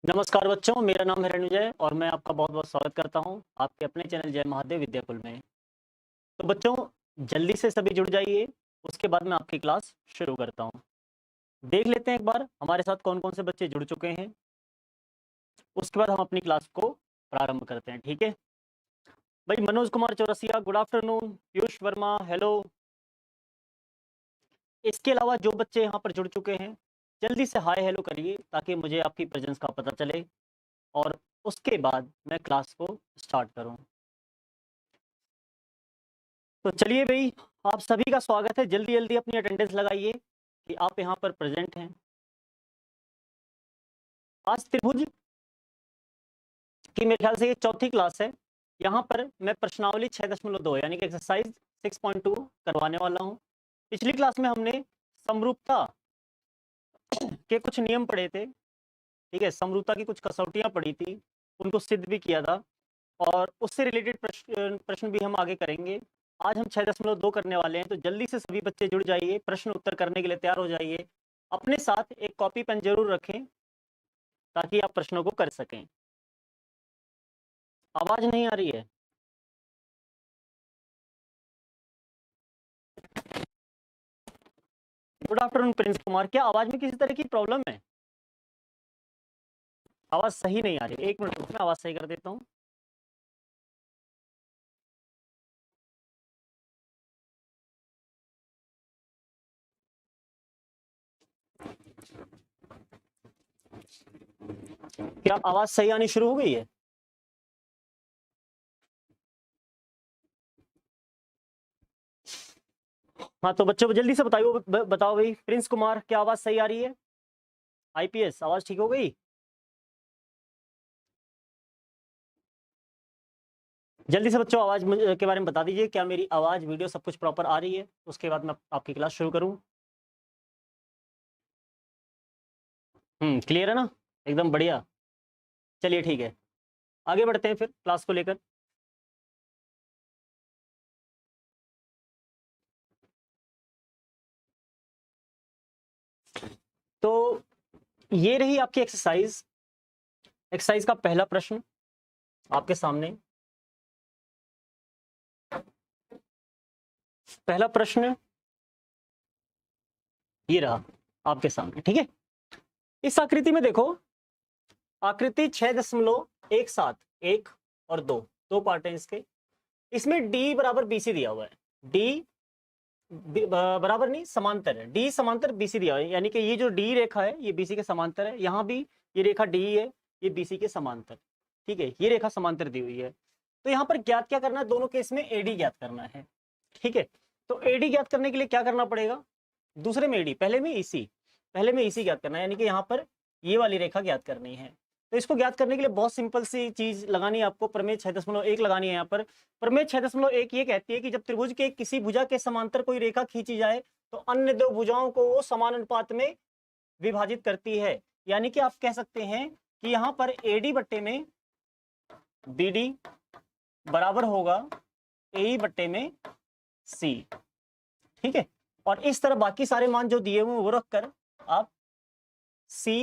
नमस्कार बच्चों, मेरा नाम है रणविजय और मैं आपका बहुत-बहुत स्वागत करता हूं आपके अपने चैनल जय महादेव विद्याकुल में। तो बच्चों, जल्दी से सभी जुड़ जाइए, उसके बाद मैं आपकी क्लास शुरू करता हूं। देख लेते हैं एक बार हमारे साथ कौन-कौन से बच्चे जुड़ चुके हैं, उसके बाद हम अपनी क्लास को प्रारंभ करते हैं, ठीक है? भाई Manoj Kumar Chaurasia, good afternoon. Piyush Verma, hello. इसके अलावा जो बच्चे यहाँ पर जुड़ चुके हैं, जल्दी से हाय हेलो करिए ताकि मुझे आपकी प्रेजेंस का पता चले और उसके बाद मैं क्लास को स्टार्ट करूँ। तो चलिए भई, आप सभी का स्वागत है। जल्दी-जल्दी अपनी अटेंडेंस लगाइए कि आप यहाँ पर प्रेज़ेंट हैं। आज त्रिभुज की मेरे ख़्याल से ये चौथी क्लास है। यहाँ पर मैं प्रश्नावली 6.2 यानी कि एक्सरसाइज़ 6.2 करवाने वाला हूँ। पिछली क्लास में हमने समरूपता के कुछ नियम पढ़े थे, ठीक है? समरूपता की कुछ कसौटियाँ पढ़ी थी, उनको सिद्ध भी किया था और उससे रिलेटेड प्रश्न भी हम आगे करेंगे। आज हम 6.2 करने वाले हैं, तो जल्दी से सभी बच्चे जुड़ जाइए, प्रश्न उत्तर करने के लिए तैयार हो जाइए। अपने साथ एक कॉपी पेन ज़रूर रखें, ताकि आप प्रश्नों को कर सकें। आवाज़ नहीं आ रही है? गुड आफ्टरनून प्रिंस कुमार, क्या आवाज़ में किसी तरह की प्रॉब्लम है? आवाज़ सही नहीं आ रही है, 1 मिनट रुको, मैं आवाज़ सही कर देता हूँ। क्या आवाज़ सही आनी शुरू हो गई है? हाँ, तो बच्चों जल्दी से बताओ भाई, प्रिंस कुमार क्या आवाज़ सही आ रही है? आईपीएस आवाज़ ठीक हो गई? जल्दी से बच्चों आवाज़ के बारे में बता दीजिए, क्या मेरी आवाज़, वीडियो सब कुछ प्रॉपर आ रही है? उसके बाद मैं आपकी क्लास शुरू करूँ। क्लियर है ना? एकदम बढ़िया। चलिए ठीक है, आगे बढ़ते हैं फिर क्लास को लेकर। तो ये रही आपकी एक्सरसाइज। एक्सरसाइज का पहला प्रश्न आपके सामने। पहला प्रश्न ये रहा आपके सामने, ठीक है? इस आकृति में देखो, आकृति 6.17, 1 और 2, 2 पार्ट हैं इसके। इसमें D बराबर BC दिया हुआ है। D बराबर नहीं, समांतर है। D समांतर BC दिया हुआ है, यानी कि ये जो D रेखा है ये BC के समांतर है। यहाँ भी ये रेखा D है, ये BC के समांतर, ठीक है? ये रेखा समांतर दी हुई है। तो यहाँ पर ज्ञात क्या करना है? दोनों केस में AD ज्ञात करना है, ठीक है? तो AD ज्ञात करने के लिए क्या करना पड़ेगा? दूसरे में AD, पहले में EC, पहले में EC ज्ञात करना है, यानी कि यहाँ पर ये वाली रेखा ज्ञात करनी है। तो इसको ज्ञात करने के लिए बहुत सिंपल सी चीज लगानी है आपको, प्रमेय 6.1 लगानी है यहाँ पर। प्रमेय 6.1 ये कहती है कि जब त्रिभुज के किसी भुजा के समांतर कोई रेखा खींची जाए तो अन्य दो भुजाओं को वो समान अनुपात में विभाजित करती है। यानी कि आप कह सकते हैं कि यहाँ पर AD बट्टे में BD बराबर होगा AE बट्टे में C, ठीक है? और इस तरह बाकी सारे मान जो दिए हुए वो रख कर आप C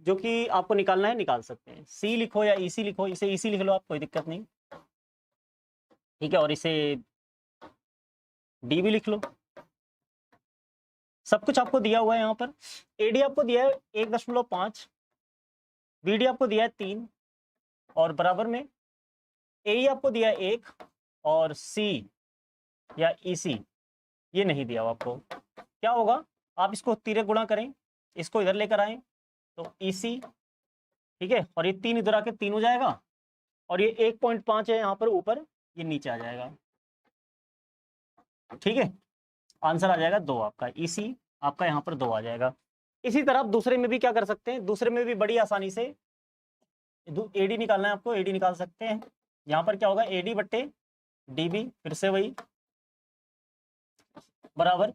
जो कि आपको निकालना है निकाल सकते हैं। C लिखो या EC लिखो, इसे EC लिख लो आप, कोई दिक्कत नहीं, ठीक है? और इसे D भी लिख लो। सब कुछ आपको दिया हुआ है यहाँ पर। AD आपको दिया है 1.5, BD आपको दिया है 3 और बराबर में AE आपको दिया है 1 और C या EC ये नहीं दिया हुआ आपको। क्या होगा? आप इसको तिर्यक गुणा करें, इसको इधर लेकर आए तो EC, ठीक है? और ये 3 इधर आके 3 हो जाएगा और ये 1.5 है यहाँ पर ऊपर, ये नीचे आ जाएगा, ठीक है? आंसर आ जाएगा 2 आपका। EC आपका यहाँ पर 2 आ जाएगा। इसी तरह आप दूसरे में भी क्या कर सकते हैं? दूसरे में भी बड़ी आसानी से AD निकालना है आपको, AD निकाल सकते हैं। यहाँ पर क्या होगा? AD बट्टे DB, फिर से वही बराबर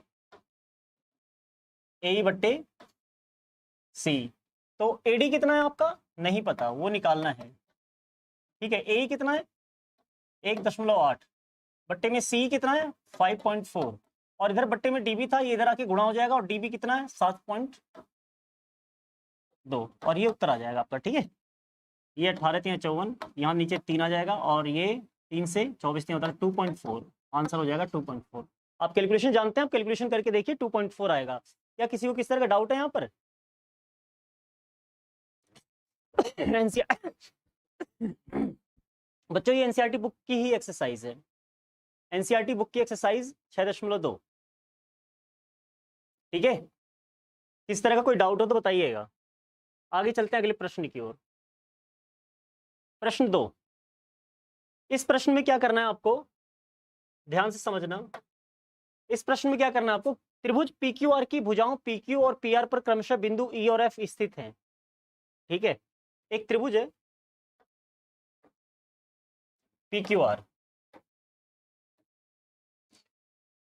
AE बट्टे C। तो AD कितना है आपका? नहीं पता, वो निकालना है, ठीक है? AE कितना है? 1.8 बट्टे में C कितना है? 5.4 और इधर बट्टे में DB था, ये इधर आके गुणा हो जाएगा और DB कितना है? 2 और ये उत्तर आ जाएगा आपका। ठीक है, ये 18 3 54, यहाँ नीचे 3 आ जाएगा और ये 3 से 24 3 होता है 2.4, आंसर हो जाएगा 2.4। आप कैलकुलेशन जानते हैं, आप कैलकुलेशन करके देखिए 2.4 आएगा। क्या किसी को किस तरह का डाउट है यहाँ पर? बच्चों ये एनसीईआरटी बुक की ही एक्सरसाइज है, एनसीईआरटी बुक की एक्सरसाइज 6.2। ठीक है, किस तरह का कोई डाउट हो तो बताइएगा। आगे चलते हैं अगले प्रश्न की ओर। प्रश्न 2, इस प्रश्न में क्या करना है आपको, ध्यान से समझना। इस प्रश्न में क्या करना है आपको, त्रिभुज PQR की भुजाओं PQ और PR पर क्रमशः बिंदु E और F स्थित हैं। ठीक है, एक त्रिभुज है PQR,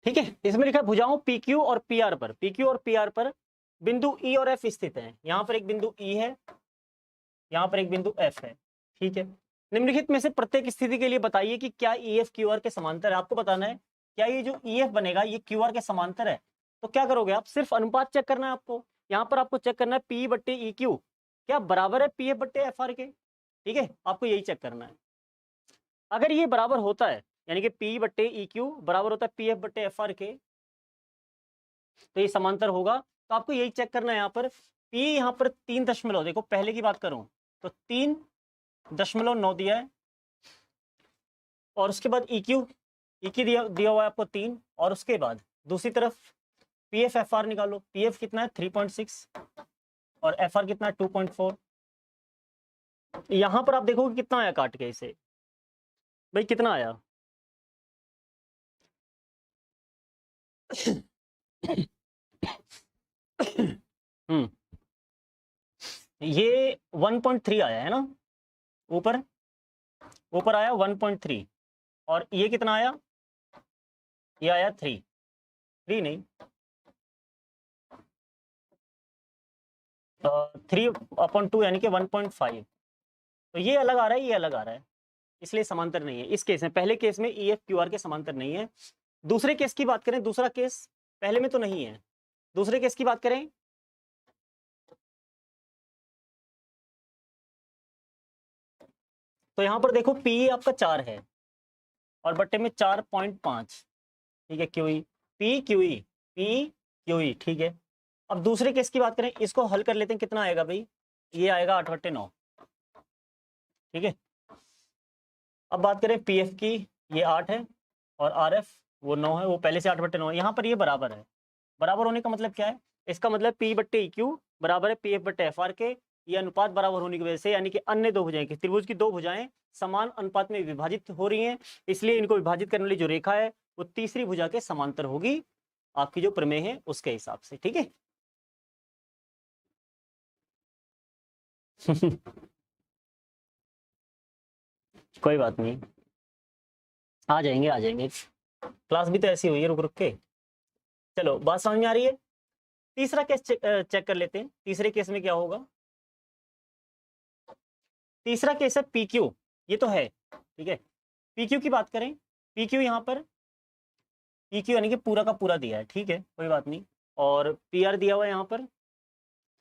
ठीक है, इसमें लिखा है भुजाओं PQ और PR पर, PQ और PR पर बिंदु E और F स्थित हैं। यहां पर एक बिंदु E है, यहां पर एक बिंदु F है। ठीक है, निम्नलिखित में से प्रत्येक स्थिति के लिए बताइए कि क्या EF QR के समांतर है। आपको बताना है क्या ये जो EF बनेगा ये QR के समांतर है। तो क्या करोगे आप, सिर्फ अनुपात चेक करना है आपको। यहाँ पर आपको चेक करना है P/EQ क्या बराबर है PF/FR के। ठीक है, आपको यही चेक करना है। अगर ये बराबर होता है, यानी कि P/EQ बराबर होता है PF/FR के, तो ये समांतर होगा। तो आपको यही चेक करना है। यहाँ पर P यहाँ पर 3 दशमलव, देखो पहले की बात करूं तो 3.9 दिया है, और उसके बाद EQ दिया हुआ है आपको 3, और उसके बाद दूसरी तरफ PF/FR निकालो। PF कितना है 3.6 और FR कितना है 2.4। यहां पर आप देखोगे कितना आया काट के इसे, भाई कितना आया ये 1.3 आया है ना, ऊपर ऊपर आया 1.3, और ये कितना आया, ये आया 3 नहीं 3/2 यानी कि 1.5। तो ये अलग आ रहा है, ये अलग आ रहा है, इसलिए समांतर नहीं है इस केस में। पहले केस में EF QR के समांतर नहीं है। दूसरे केस की बात करें, दूसरा केस पहले में तो नहीं है, दूसरे केस की बात करें तो यहां पर देखो P आपका 4 है और बट्टे में 4.5। ठीक है, QE PQE ठीक है। अब दूसरे केस की बात करें, इसको हल कर लेते हैं, कितना आएगा भाई, ये आएगा 8/9। ठीक है, अब बात करें PF की, ये 8 है और RF वो 9 है, वो पहले से 8/9 है। यहाँ पर ये बराबर है। बराबर होने का मतलब क्या है, इसका मतलब P/EQ बराबर है PF/FR के। ये अनुपात बराबर होने की वजह से, यानी कि अन्य दो भुजाएं की, त्रिभुज की दो भुजाएं समान अनुपात में विभाजित हो रही हैं, इसलिए इनको विभाजित करने वाली जो रेखा है वो तीसरी भुजा के समांतर होगी, आपकी जो प्रमेय है उसके हिसाब से। ठीक है कोई बात नहीं, आ जाएंगे आ जाएंगे, क्लास भी तो ऐसी हुई है रुक रुक के। चलो बात समझ में आ रही है। तीसरा केस चेक कर लेते हैं, तीसरे केस में क्या होगा। तीसरा केस है PQ, ये तो है ठीक है। PQ की बात करें, PQ यहाँ पर PQ यानी कि पूरा का पूरा दिया है, ठीक है कोई बात नहीं। और PR दिया हुआ है यहाँ पर,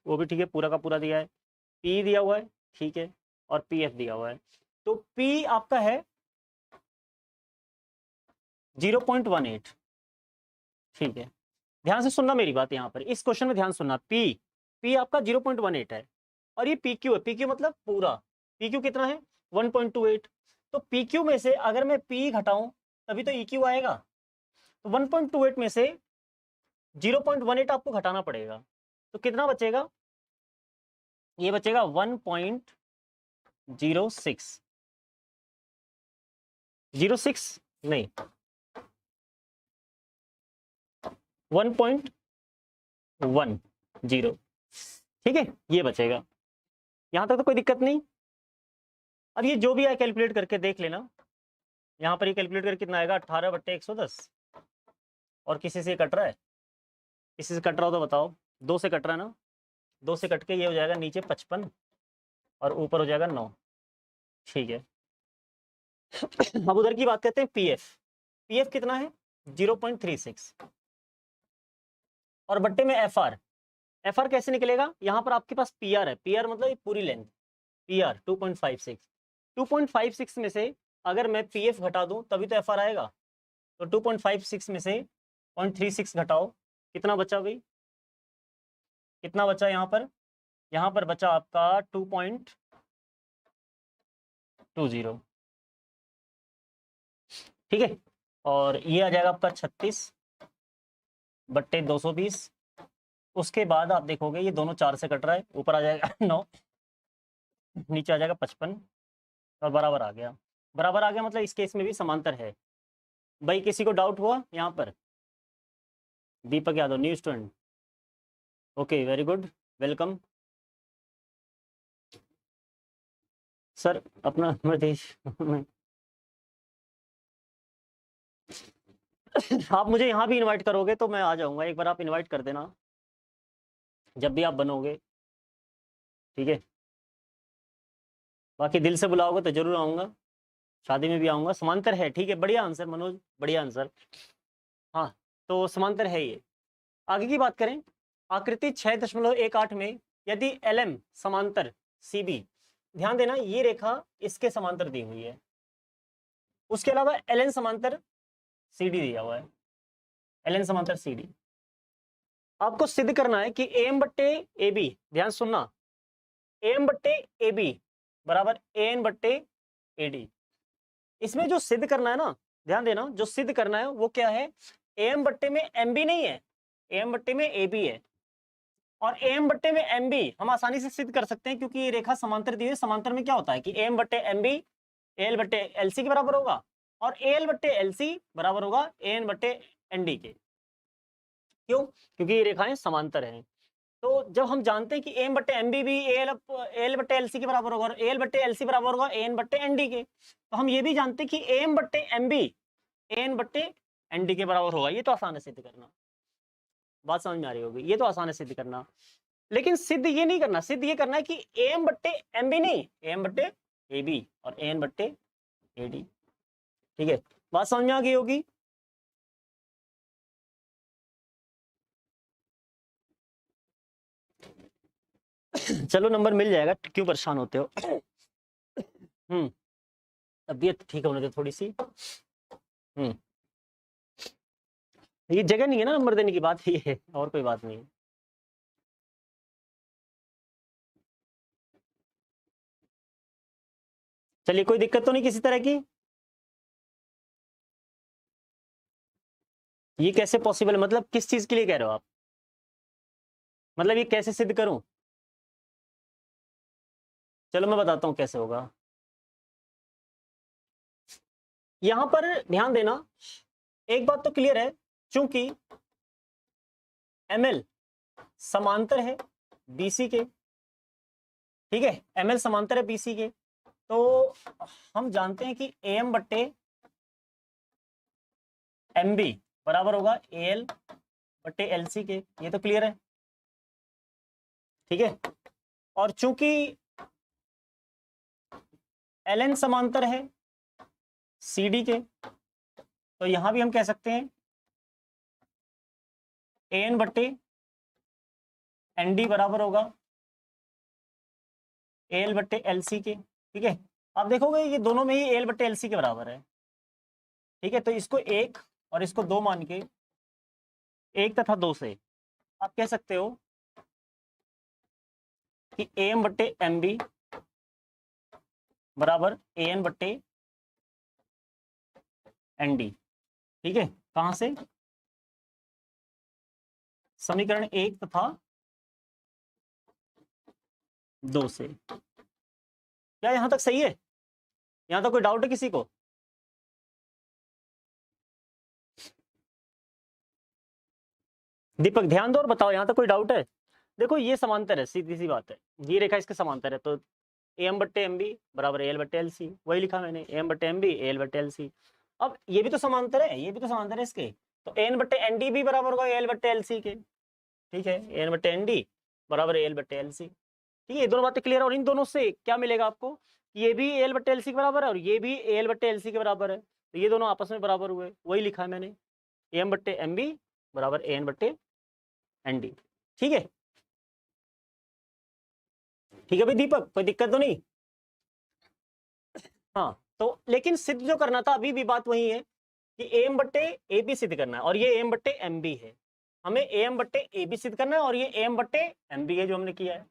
वो भी ठीक है, पूरा का पूरा दिया है। P दिया हुआ है, ठीक है, और PF दिया हुआ है। तो P आपका है 0.18। ठीक है, ध्यान से सुनना मेरी बात, यहाँ पर इस क्वेश्चन में ध्यान सुनना। P आपका 0.18 है और ये PQ है, PQ मतलब पूरा, PQ कितना है 1.28। तो PQ में से अगर मैं P घटाऊं तभी तो EQ आएगा। तो 1.28 में से 0.18 आपको घटाना पड़ेगा, तो कितना बचेगा, ये बचेगा 1.06 नहीं 1.10। ठीक है, ये बचेगा, यहां तक तो कोई दिक्कत नहीं। अब ये जो भी है कैलकुलेट करके देख लेना, यहाँ पर ये कैलकुलेट करके कितना आएगा 18/110। और किसी से कट रहा है, किसी से कट रहा हो तो बताओ, 2 से कट रहा है ना, 2 से कट के ये हो जाएगा नीचे 55 और ऊपर हो जाएगा 9। ठीक है अब उधर की बात करते हैं PF कितना है 0.36 और बट्टे में FR एफ आर कैसे निकलेगा, यहाँ पर आपके पास पी आर है, पी आर मतलब पूरी लेंथ, पी आर 2.56, 2.56 में से अगर मैं पी एफ घटा दूं तभी तो एफ आर आएगा। तो 2.56 में से 0.36 घटाओ, कितना बचा भाई, कितना बचा यहाँ पर, यहाँ पर बचा आपका 2.20, ठीक है। और ये आ जाएगा आपका 36/220। उसके बाद आप देखोगे ये दोनों 4 से कट रहा है, ऊपर आ जाएगा 9, नीचे आ जाएगा 55 और बराबर आ गया। बराबर आ गया मतलब इस केस में भी समांतर है। भाई किसी को डाउट हुआ यहाँ पर? Deepak Yadav, new student, okay very good, welcome sir. अपना नंबर दीजिए। आप मुझे यहाँ भी इनवाइट करोगे तो मैं आ जाऊँगा, एक बार आप इनवाइट कर देना जब भी आप बनोगे, ठीक है। बाकी दिल से बुलाओगे तो जरूर आऊँगा, शादी में भी आऊँगा। समांतर है, ठीक है, बढ़िया आंसर मनोज, बढ़िया आंसर। हाँ तो समांतर है ये। आगे की बात करें, आकृति 6.18 में यदि एल एम समांतर सी बी, ध्यान देना ये रेखा इसके समांतर दी हुई है, उसके अलावा एल एन समांतर सी डी दिया हुआ है, एल एन समांतर सी डी। आपको सिद्ध करना है कि ए एम बट्टे ए बी, ध्यान सुनना, ए एम बट्टे ए बी बराबर ए एन बट्टे ए डी। इसमें जो सिद्ध करना है ना, ध्यान देना, जो सिद्ध करना है वो क्या है, ए एम बट्टे में एम बी नहीं है, ए एम बट्टे में ए बी है। और ए एम बट्टे में एम बी हम आसानी से सिद्ध कर सकते हैं क्योंकि ये रेखा समांतर दी हुई है। समांतर में क्या होता है कि ए एम बट्टे एम बी ए एल बट्टे एल सी के बराबर होगा, और ए एल बट्टे एल सी बराबर होगा ए एन बट्टे एन डी के। क्यों? क्योंकि ये रेखाएं समांतर हैं। तो जब हम जानते हैं कि ए एम बट्टे एम बी भी ए एल बट्टे एल सी के बराबर होगा और ए एल बट्टे एल सी बराबर होगा ए एन बट्टे एन डी के, तो हम ये भी जानते हैं कि ए एम बट्टे एम बी ए एन बट्टे एन डी के बराबर होगा। ये तो आसान है सिद्ध करना, बात समझ में आ रही होगी, ये तो आसान है सिद्ध करना। लेकिन सिद्ध ये नहीं करना, सिद्ध ये करना है कि ए एम बट्टे एम बी नहीं, ए एम बट्टे ए बी और ए एन बट्टे ए डी, ठीक है, बात समझ में आ गई होगी। चलो नंबर मिल जाएगा, क्यों परेशान होते हो। तबीयत ठीक होने दे थोड़ी सी। ये जगह नहीं है ना नंबर देने की, बात ये है, और कोई बात नहीं है। चलिए कोई दिक्कत तो नहीं किसी तरह की? ये कैसे पॉसिबल है, मतलब किस चीज के लिए कह रहे हो आप, मतलब ये कैसे सिद्ध करूं? चलो मैं बताता हूं कैसे होगा। यहां पर ध्यान देना, एक बात तो क्लियर है, चूंकि एमएल समांतर है बीसी के, ठीक है, एमएल समांतर है बीसी के, तो हम जानते हैं कि एम बट्टे एम बी बराबर होगा ए एल बट्टे एल सी के, ये तो क्लियर है, ठीक है। और चूंकि एल एन समांतर है सी डी के, तो यहां भी हम कह सकते हैं ए एन बट्टे एन डी बराबर होगा ए एल बट्टे एल सी के, ठीक है। आप देखोगे ये दोनों में ही ए एल बट्टे एल सी के बराबर है, ठीक है। तो इसको 1 और इसको 2 मान के, 1 तथा 2 से आप कह सकते हो कि ए एम बट्टे एम बी बराबर ए एन बट्टे एन डी, ठीक है। कहां से? समीकरण 1 तथा 2 से। क्या यहां तक सही है? यहां तक कोई डाउट है किसी को? दीपक ध्यान दो और बताओ, यहां तक कोई डाउट है? देखो ये समांतर है, सीधी सी बात है, ये रेखा इसके समांतर है, तो ए एम बट्टे एम बी बराबर ए एल बट्टे एल सी, वही लिखा मैंने, ए एम बट्टे एम बी ए एल बट्टे एल सी। अब ये भी तो समांतर है, ये भी तो समांतर है इसके, तो ए एन बट्टे एन डी भी बराबर होगा ए एल बट्टे एल सी के, ठीक है, ए एन बट्टे एन डी बराबर ए एल बट्टे एल सी, ठीक है। ये दोनों बातें क्लियर है, और इन दोनों से क्या मिलेगा आपको, ये भी ए एल बट्टे एल सी के बराबर है और ये भी ए एल बट्टे एल सी के बराबर है, तो ये दोनों आपस में बराबर हुए, वही लिखा है मैंने, ए एम बट्टे एम बी बराबर ए एन बट्टे एन डी, ठीक है। ठीक है भाई दीपक, कोई दिक्कत तो नहीं? हाँ, तो लेकिन सिद्ध जो करना था अभी भी बात वही है कि एम बट्टे ए बी सिद्ध करना है, और ये एम बट्टे एम बी है। हमें एम बट्टे ए बी सिद्ध करना है और ये एम बट्टे एम बी है जो हमने किया है,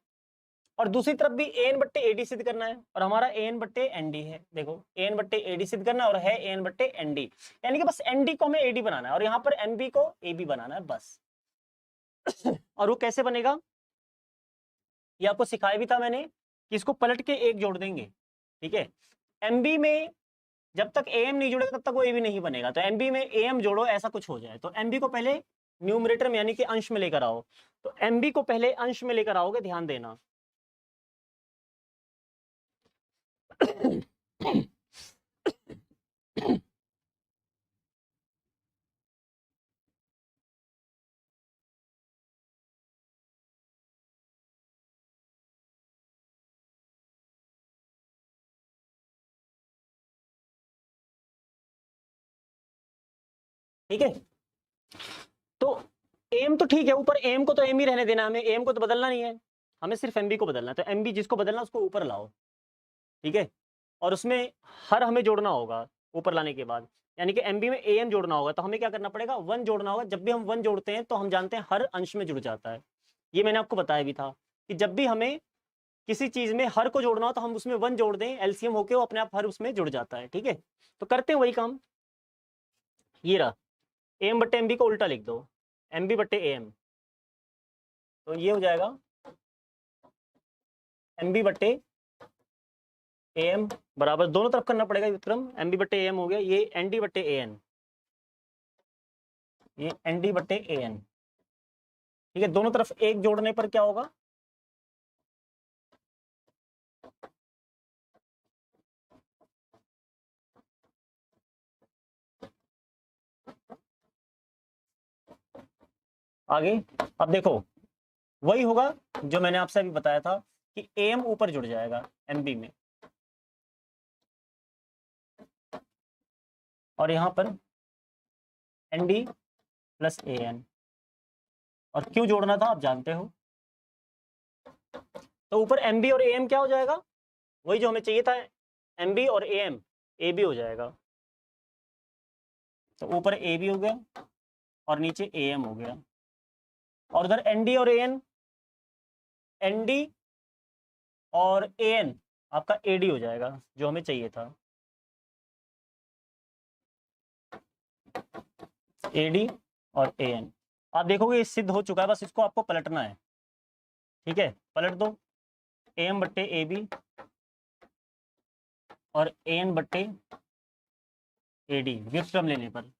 और दूसरी तरफ भी एन बट्टे ए डी सिद्ध करना है, और हमारा एन बट्टे एन डी है। देखो एन बट्टे ए डी सिद्ध करना है और है एन बट्टे एन डी, यानी कि बस एन डी को हमें ए डी बनाना है और यहाँ पर एम बी को ए बी बनाना है बस। और वो कैसे बनेगा ये आपको सिखाया भी था मैंने कि इसको पलट के एक जोड़ देंगे, ठीक है। एम बी में जब तक ए एम नहीं जुड़ेगा तब तक वो ए बी नहीं बनेगा, तो एम बी में ए एम जोड़ो ऐसा कुछ हो जाए, तो एम बी को पहले न्यूमरेटर में यानी कि अंश में लेकर आओ, तो एम बी को पहले अंश में लेकर आओगे, ध्यान देना। ठीक है, तो एम तो ठीक है, ऊपर एम को तो एम ही रहने देना, हमें एम को तो बदलना नहीं है, हमें सिर्फ एम बी को बदलना है, तो एम बी जिसको बदलना उसको ऊपर लाओ, ठीक है। और उसमें हर हमें जोड़ना होगा ऊपर लाने के बाद, यानी कि एम बी में ए एम जोड़ना होगा, तो हमें क्या करना पड़ेगा, 1 जोड़ना होगा। जब भी हम 1 जोड़ते हैं तो हम जानते हैं हर अंश में जुड़ जाता है, ये मैंने आपको बताया भी था कि जब भी हमें किसी चीज में हर को जोड़ना हो तो हम उसमें 1 जोड़ दें, एलसीएम होके वो अपने आप हर उसमें जुड़ जाता है, ठीक है। तो करते हैं वही काम, ये रहा एम बट्टे एम बी को उल्टा लिख दो, एम बी बट्टे ए एम, तो ये हो जाएगा एम बी बट्टे ए एम बराबर, दोनों तरफ करना पड़ेगा व्युत्क्रम, एम बी बट्टे ए एम हो गया, ये एन डी बट्टे ए एन, ये एन डी बट्टे ए एन, ठीक है। दोनों तरफ एक जोड़ने पर क्या होगा, आगे अब देखो वही होगा जो मैंने आपसे अभी बताया था कि एम ऊपर जुड़ जाएगा एमबी में, और यहां पर N D plus A N, और क्यों जोड़ना था आप जानते हो, तो ऊपर एम बी और ए एम क्या हो जाएगा, वही जो हमें चाहिए था, एम बी और ए एम ए बी हो जाएगा, तो ऊपर ए बी हो गया और नीचे ए एम हो गया, और उधर एन डी और ए एन डी और ए एन आपका ए डी हो जाएगा जो हमें चाहिए था, ए डी और ए एन। आप देखोगे ये सिद्ध हो चुका है, बस इसको आपको पलटना है, ठीक है। पलट दो, ए एम बट्टे ए बी और ए एन बट्टे ए डी व्युत्क्रम लेने पर,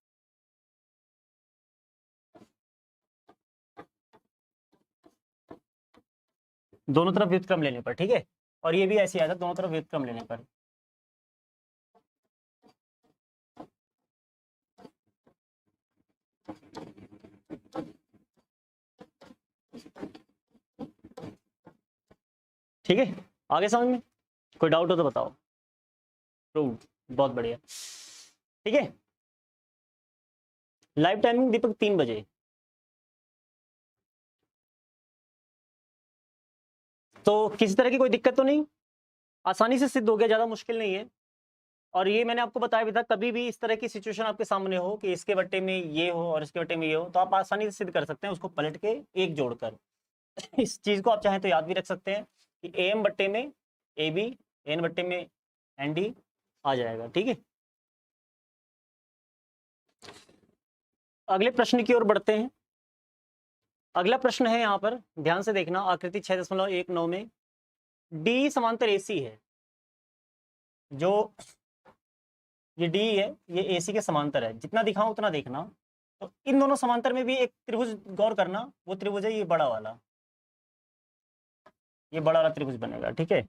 दोनों तरफ व्युत्क्रम लेने पर, ठीक है। और ये भी ऐसे आया था, दोनों तरफ व्युत्क्रम लेने पर, ठीक है। आगे समझ में कोई डाउट हो तो बताओ। प्रूव, बहुत बढ़िया, ठीक है। लाइव टाइमिंग दीपक 3 बजे, तो किसी तरह की कोई दिक्कत तो नहीं, आसानी से सिद्ध हो गया, ज़्यादा मुश्किल नहीं है। और ये मैंने आपको बताया भी था, कभी भी इस तरह की सिचुएशन आपके सामने हो कि इसके बट्टे में ये हो और इसके बट्टे में ये हो, तो आप आसानी से सिद्ध कर सकते हैं उसको पलट के एक जोड़कर। इस चीज़ को आप चाहें तो याद भी रख सकते हैं कि ए एम बट्टे में ए बी, एन बट्टे में एन डी आ जाएगा, ठीक है। अगले प्रश्न की ओर बढ़ते हैं। अगला प्रश्न है यहाँ पर, ध्यान से देखना, आकृति 6.19 में डी समांतर एसी है, जो ये डी है ये एसी के समांतर है, जितना दिखाऊं उतना देखना। तो इन दोनों समांतर में भी एक त्रिभुज गौर करना, वो त्रिभुज है ये बड़ा वाला, ये बड़ा वाला त्रिभुज बनेगा, ठीक है।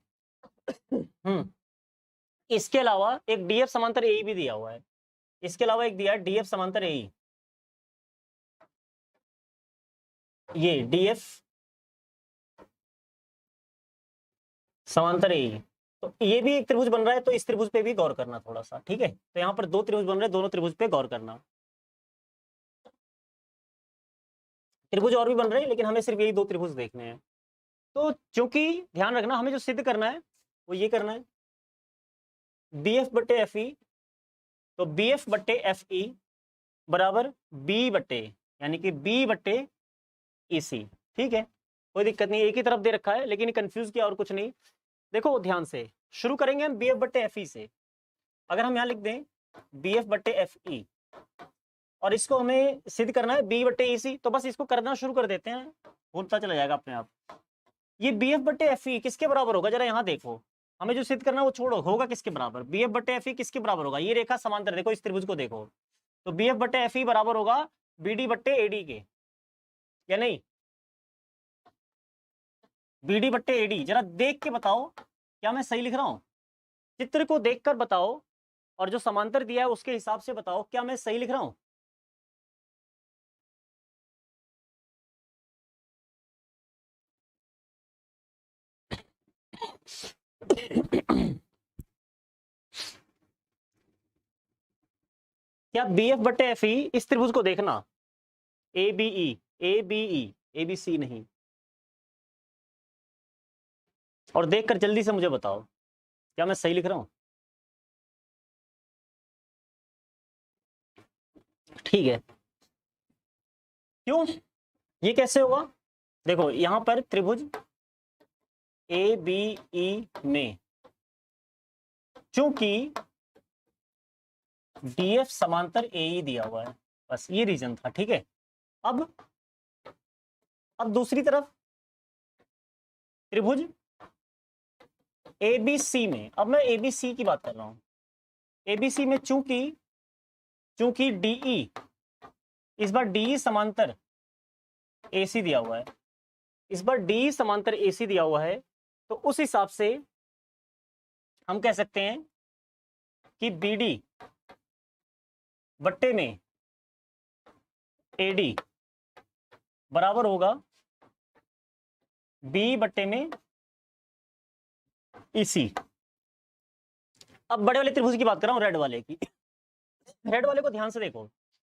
इसके अलावा एक डीएफ समांतर एई भी दिया हुआ है, इसके अलावा एक दिया है डीएफ समांतर एई, ये डीएफ समांतर एई, तो ये भी एक त्रिभुज बन रहा है, तो इस त्रिभुज पे भी गौर करना थोड़ा सा, ठीक है। तो यहाँ पर 2 त्रिभुज बन रहे हैं, दोनों त्रिभुज पे गौर करना। त्रिभुज और भी बन रहे हैं लेकिन हमें सिर्फ यही 2 त्रिभुज देखने हैं। तो क्योंकि ध्यान रखना हमें जो सिद्ध करना है वो ये करना है, बी एफ बट्टे एफ ई, तो बी एफ बट्टे एफ ई बराबर बी बट्टे, यानी कि बी बट्टे ई सी। ठीक है, कोई दिक्कत नहीं, एक ही तरफ दे रखा है लेकिन कंफ्यूज किया और कुछ नहीं। देखो ध्यान से शुरू करेंगे हम बी एफ बट्टे एफ ई से। अगर हम यहाँ लिख दें बी एफ बट्टे एफ ई और इसको हमें सिद्ध करना है बी बट्टे ई सी, तो बस इसको करना शुरू कर देते हैं, होता चला जाएगा अपने आप। ये बी एफ बट्टे एफ ई किसके बराबर होगा, जरा यहाँ देखो, हमें जो सिद्ध करना है वो छोड़ो, होगा किसके बराबर, बी एफ बट्टे एफ ई किसके बराबर होगा, ये रेखा समांतर, देखो इस त्रिभुज को देखो, तो बी एफ बट्टे एफ ई बराबर होगा बी डी बट्टे ए डी के, या नहीं, बी डी बट्टे ए डी। जरा देख के बताओ क्या मैं सही लिख रहा हूँ, चित्र को देखकर बताओ और जो समांतर दिया है उसके हिसाब से बताओ क्या मैं सही लिख रहा हूँ। क्या बी एफ बट्टे एफ ई, इस त्रिभुज को देखना, A B E, A B E, A B C नहीं, और देखकर जल्दी से मुझे बताओ क्या मैं सही लिख रहा हूं। ठीक है, क्यों, ये कैसे होगा, देखो यहां पर त्रिभुज ए बी ई में चूंकि डी एफ समांतर ए ई दिया हुआ है, बस ये रीजन था। ठीक है, अब दूसरी तरफ त्रिभुज ए बी सी में, अब मैं ए बी सी की बात कर रहा हूं, ए बी सी में चूंकि डीई, इस बार डीई समांतर एसी दिया हुआ है, इस बार डीई समांतर एसी दिया हुआ है, तो उस हिसाब से हम कह सकते हैं कि बीडी बट्टे में एडी बराबर होगा बी बट्टे में ईसी। अब बड़े वाले त्रिभुज की बात कर रहा हूं, रेड वाले की, रेड वाले को ध्यान से देखो,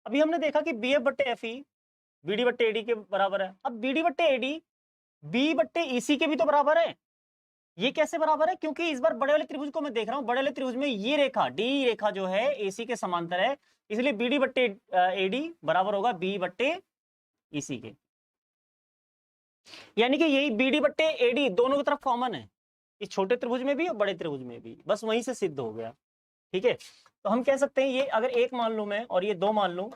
अभी हमने देखा कि बी एफ बट्टे एफ ई बी डी बट्टे एडी के बराबर है, अब बी डी बट्टे एडी बी बट्टे ईसी के भी तो बराबर है। ये कैसे बराबर है, क्योंकि इस बार बड़े वाले त्रिभुज को मैं देख रहा हूं, बड़े वाले त्रिभुज में ये रेखा डी रेखा जो है एसी के समांतर है, इसलिए बी डी बट्टे एडी बराबर होगा बी बट्टे ईसी के, यानी कि यही बी डी बट्टे एडी दोनों की तरफ कॉमन है, इस छोटे त्रिभुज में भी और बड़े त्रिभुज में भी, बस वहीं से सिद्ध हो गया। ठीक है, तो हम कह सकते हैं ये अगर एक मान लूं मैं और ये दो मान लूं,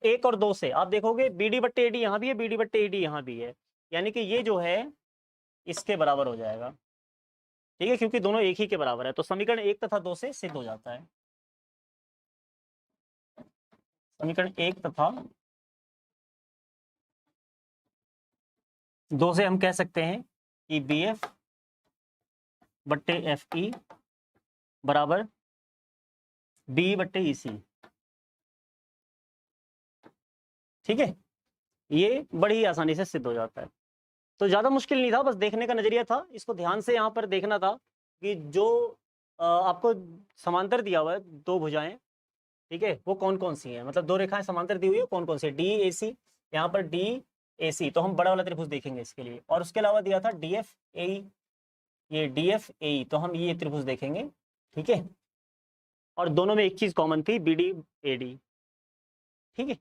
एक और दो से आप देखोगे बी डी बट्टे एडी यहां भी है, बी डी बट्टे एडी यहां भी है, यानी कि ये जो है इसके बराबर हो जाएगा। ठीक है, क्योंकि दोनों एक ही के बराबर है, तो समीकरण 1 तथा 2 से सिद्ध हो जाता है। समीकरण 1 तथा 2 से हम कह सकते हैं कि बी एफ बट्टे एफ ई बराबर बी बट्टे ई सी। ठीक है, ये बड़ी आसानी से सिद्ध हो जाता है, तो ज्यादा मुश्किल नहीं था, बस देखने का नजरिया था, इसको ध्यान से यहाँ पर देखना था कि जो आपको समांतर दिया हुआ है दो भुजाएं, ठीक है, वो कौन कौन सी हैं, मतलब दो रेखाएं समांतर दी हुई है कौन कौन सी, डी ए सी, यहाँ पर डी ए सी, तो हम बड़ा वाला त्रिभुज देखेंगे इसके लिए, और उसके अलावा दिया था डी एफ ए, ये डी एफ ए, तो हम ये त्रिभुज देखेंगे। ठीक है, और दोनों में एक चीज कॉमन थी, बी डी ए डी। ठीक है,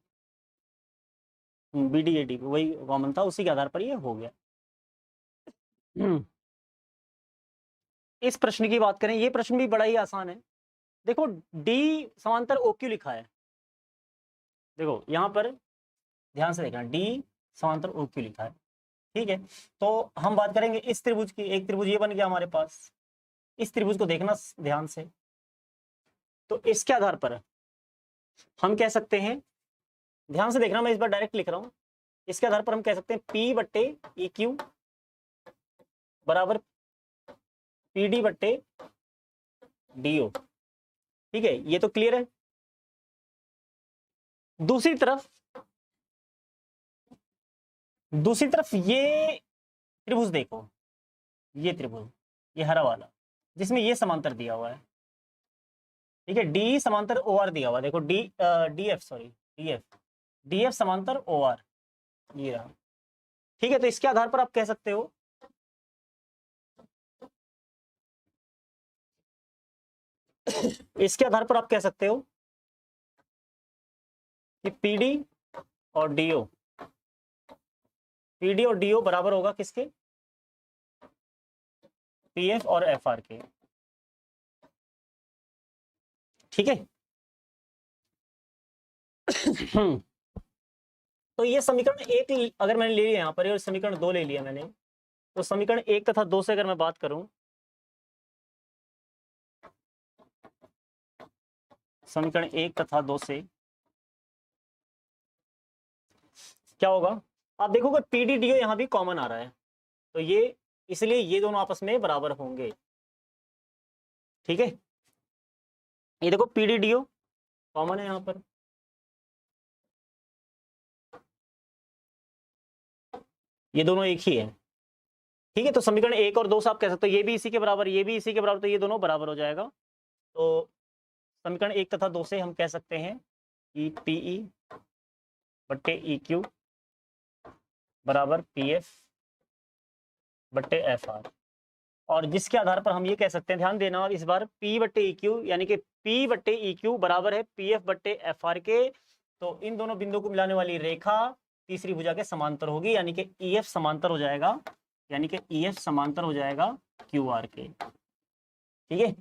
बी डी ए डी वही कॉमन था, उसी के आधार पर ये हो गया। इस प्रश्न की बात करें, ये प्रश्न भी बड़ा ही आसान है, देखो डी समांतर ओ क्यू लिखा है, देखो यहाँ पर ध्यान से देखना, डी समांतर ओ क्यू लिखा है। ठीक है, तो हम बात करेंगे इस त्रिभुज की, एक त्रिभुज ये बन गया हमारे पास, इस त्रिभुज को देखना ध्यान से, तो इसके आधार पर हम कह सकते हैं, ध्यान से देखना, मैं इस बार डायरेक्ट लिख रहा हूं, इसके आधार पर हम कह सकते हैं P बट्टे ई क्यू बराबर पी डी बट्टे डी ओ। ठीक है, ये तो क्लियर है। दूसरी तरफ ये त्रिभुज देखो, ये त्रिभुज, ये हरा वाला जिसमें ये समांतर दिया हुआ है। ठीक है, डी समांतर ओ आर दिया हुआ, देखो डी एफ समांतर ओ आर, ये रहा। ठीक है, तो इसके आधार पर आप कह सकते हो इसके आधार पर आप कह सकते हो कि पीडी और डीओ, पीडी और डीओ बराबर होगा किसके, पीएफ और एफआर के। ठीक है। तो ये समीकरण एक अगर मैंने ले लिया यहाँ पर और समीकरण 2 ले लिया मैंने, तो समीकरण 1 तथा 2 से अगर मैं बात करूं, समीकरण 1 तथा 2 से क्या होगा, आप देखोगे पीडी डीओ यहाँ भी कॉमन आ रहा है, तो ये इसलिए ये दोनों आपस में बराबर होंगे। ठीक है, ये देखो पीडी डीओ कॉमन है यहाँ पर, ये दोनों एक ही है। ठीक है, तो समीकरण 1 और 2 से आप कह सकते हो ये भी इसी के बराबर, ये भी इसी के बराबर, तो ये दोनों बराबर हो जाएगा। तो समीकरण 1 तथा 2 से हम कह सकते हैं कि पीई बट्टे ई क्यू बराबर पीएफ बट्टे एफ आर, और जिसके आधार पर हम ये कह सकते हैं, ध्यान देना इस बार, पी बट्टे ई क्यू यानी कि पी बट्टे ई क्यू बराबर है पीएफ बट्टे एफ आर के। तो इन दोनों बिंदुओं को मिलाने वाली रेखा तीसरी भुजा के समांतर होगी, यानी कि ईएफ समांतर हो जाएगा, यानी कि ईएफ समांतर हो जाएगा क्यू आर के। ठीक है,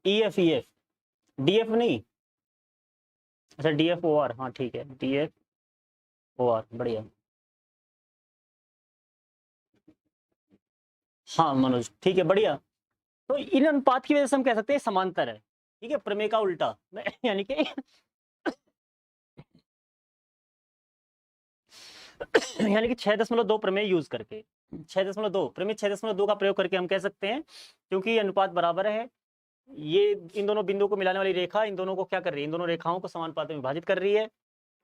ईएफ ईएफ डीएफ नहीं, अच्छा डीएफ ओ आर, हाँ ठीक है, डीएफ ओ आर, बढ़िया। हाँ मनोज, ठीक है, बढ़िया। तो इन अनुपात की वजह से हम कह सकते हैं समांतर है। ठीक है, प्रमेय का उल्टा यानी कि यानी कि 6.2 प्रमेय यूज करके, 6.2 प्रमेय 6.2 का प्रयोग करके हम कह सकते हैं, क्योंकि अनुपात बराबर है, ये इन दोनों बिंदुओं को मिलाने वाली रेखा इन दोनों को क्या कर रही है, इन दोनों रेखाओं को समानुपात में विभाजित कर रही है।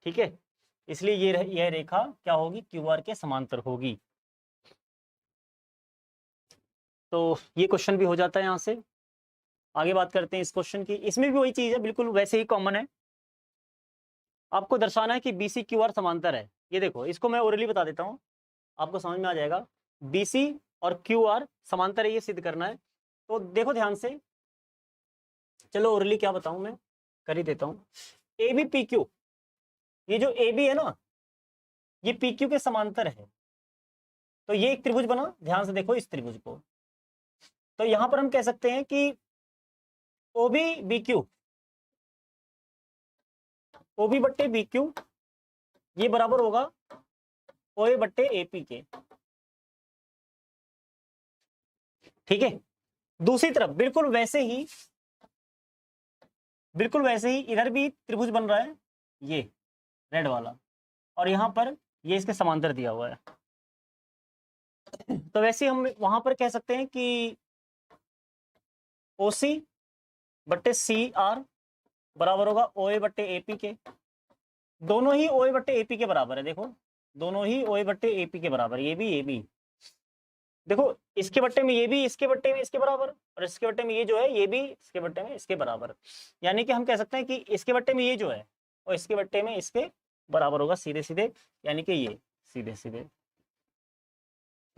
ठीक है, इसलिए यह रेखा क्या होगी, क्यू आर के समांतर होगी। तो ये क्वेश्चन भी हो जाता है। यहाँ से आगे बात करते हैं इस क्वेश्चन की, इसमें भी वही चीज है, बिल्कुल वैसे ही कॉमन है। आपको दर्शाना है कि बीसी क्यू आर समांतर है। ये देखो, इसको मैं ओरली बता देता हूँ, आपको समझ में आ जाएगा। बीसी और क्यू आर समांतर है, ये सिद्ध करना है। तो देखो ध्यान से, चलो ओरली क्या बताऊं, मैं कर ही देता हूँ। ए बी पी क्यू, ये जो ए बी है ना, ये पी क्यू के समांतर है। तो ये एक त्रिभुज बना, ध्यान से देखो इस त्रिभुज को। तो यहां पर हम कह सकते हैं कि ओबी बी क्यू, ओबी बट्टे बी क्यू ये बराबर होगा ओए बट्टे एपी के। ठीक है, दूसरी तरफ बिल्कुल वैसे ही इधर भी त्रिभुज बन रहा है, ये रेड वाला, और यहां पर ये इसके समांतर दिया हुआ है। तो वैसे हम वहां पर कह सकते हैं कि ओसी बट्टे सी आर बराबर होगा ओए बट्टे एपी के। दोनों ही ओए बट्टे एपी के बराबर है, देखो दोनों ही ओए बट्टे एपी के बराबर, ये भी देखो, इसके बट्टे में ये भी इसके बट्टे में इसके बराबर, और इसके बट्टे में ये जो है ये भी इसके बट्टे में इसके बराबर। यानी कि हम कह सकते हैं कि इसके बट्टे में ये जो है और इसके बट्टे में इसके बराबर होगा सीधे सीधे, यानी कि ये सीधे सीधे।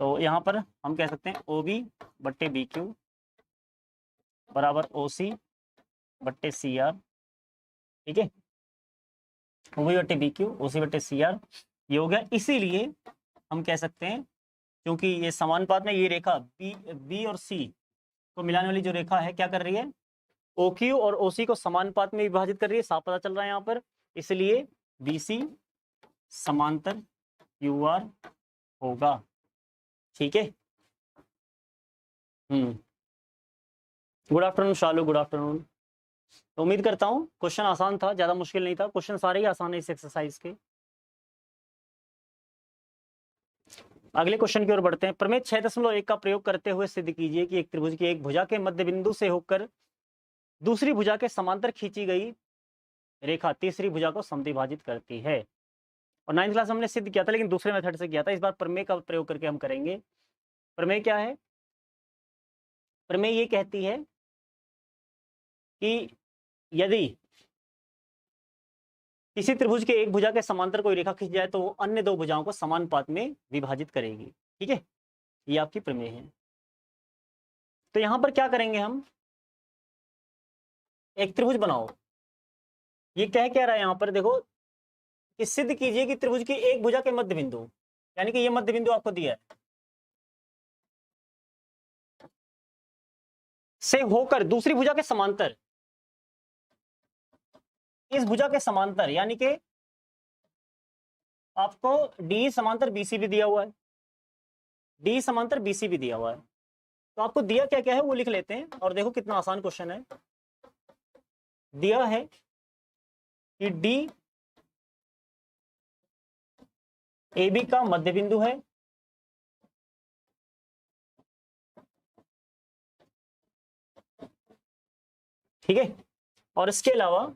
तो यहाँ पर हम कह सकते हैं ओ बी बट्टे बी क्यू बराबर ओ सी बट्टे सी आर। ठीक है, ओ बी बट्टे बी क्यू ओ सी बट्टे सी आर, ये हो गया। इसीलिए हम कह सकते हैं, क्योंकि ये समानुपात में ये रेखा बी और सी को मिलाने वाली जो रेखा है क्या कर रही है, ओ क्यू और ओ सी को समानुपात में विभाजित कर रही है, साफ पता चल रहा है यहाँ पर। इसलिए बी सी समांतर क्यू आर होगा। ठीक है, गुड आफ्टरनून शालू, गुड आफ्टरनून। तो उम्मीद करता हूँ क्वेश्चन आसान था, ज्यादा मुश्किल नहीं था, क्वेश्चन सारे ही आसान है इस एक्सरसाइज के। अगले क्वेश्चन की ओर बढ़ते हैं। प्रमेय 6.1 का प्रयोग करते हुए सिद्ध कीजिए कि एक त्रिभुज की एक भुजा के मध्य बिंदु से होकर दूसरी भुजा के समांतर खींची गई रेखा तीसरी भुजा को समद्विभाजित करती है। और 9th क्लास हमने सिद्ध किया था, लेकिन दूसरे मेथड से किया था। इस बार प्रमेय का प्रयोग करके हम करेंगे। प्रमेय क्या है, प्रमेय ये कहती है कि यदि किसी त्रिभुज के एक भुजा के समांतर कोई रेखा खींच जाए तो वो अन्य दो भुजाओं को समानुपात में विभाजित करेगी। ठीक है, ये आपकी प्रमेय है। तो यहां पर क्या करेंगे हम, एक त्रिभुज बनाओ। ये क्या रहा है यहां पर देखो कि सिद्ध कीजिए कि त्रिभुज की एक भुजा के मध्य बिंदु, यानी कि ये मध्य बिंदु आपको दिया है, से होकर दूसरी भुजा के समांतर, इस भुजा के समांतर, यानी कि आपको डी समांतर बीसी भी दिया हुआ है, डी समांतर बीसी भी दिया हुआ है। तो आपको दिया क्या क्या है वो लिख लेते हैं, और देखो कितना आसान क्वेश्चन है। दिया है कि डी ए बी का मध्य बिंदु है, ठीक है, और इसके अलावा